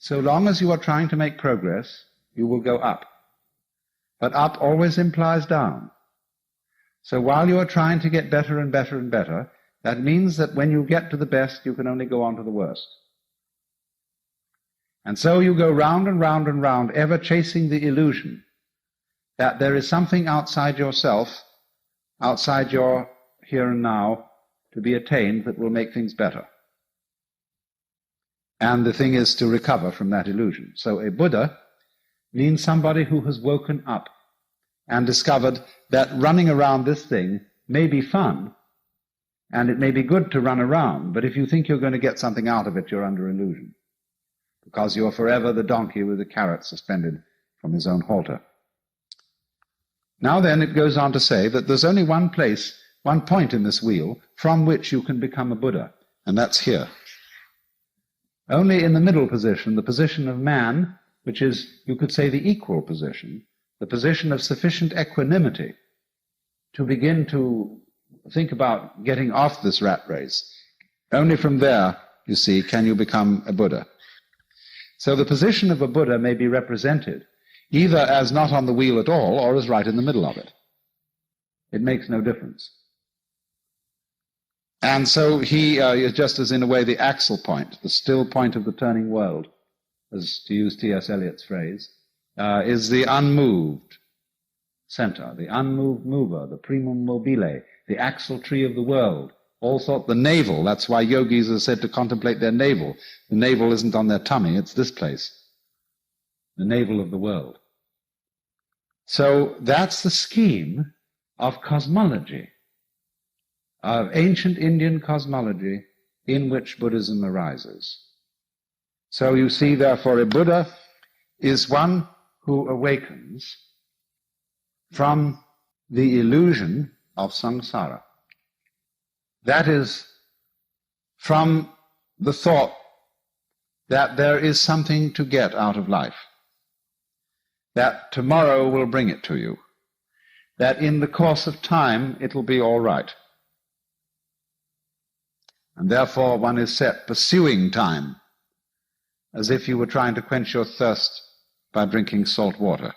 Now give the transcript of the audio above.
So long as you are trying to make progress, you will go up. But up always implies down. So while you are trying to get better and better and better, that means that when you get to the best, you can only go on to the worst. And so you go round and round and round, ever chasing the illusion that there is something outside yourself, outside your here and now, to be attained that will make things better. And the thing is to recover from that illusion. So a Buddha means somebody who has woken up and discovered that running around this thing may be fun, and it may be good to run around, but if you think you're going to get something out of it, you're under illusion, because you're forever the donkey with the carrot suspended from his own halter. Now then, it goes on to say that there's only one place, one point in this wheel from which you can become a Buddha, and that's here. Only in the middle position, the position of man, which is, you could say, the equal position, the position of sufficient equanimity to begin to think about getting off this rat race. Only from there, you see, can you become a Buddha. So the position of a Buddha may be represented either as not on the wheel at all or as right in the middle of it. It makes no difference. And so he is just as, in a way, the axle point, the still point of the turning world, as to use T.S. Eliot's phrase, is the unmoved center, the unmoved mover, the primum mobile, the axle tree of the world. All thought the navel, that's why yogis are said to contemplate their navel. The navel isn't on their tummy, it's this place, the navel of the world. So that's the scheme of cosmology, of ancient Indian cosmology in which Buddhism arises. So you see, therefore, a Buddha is one who awakens from the illusion of samsara. That is, from the thought that there is something to get out of life, that tomorrow will bring it to you, that in the course of time it will be all right. And therefore one is set pursuing time, as if you were trying to quench your thirst by drinking salt water.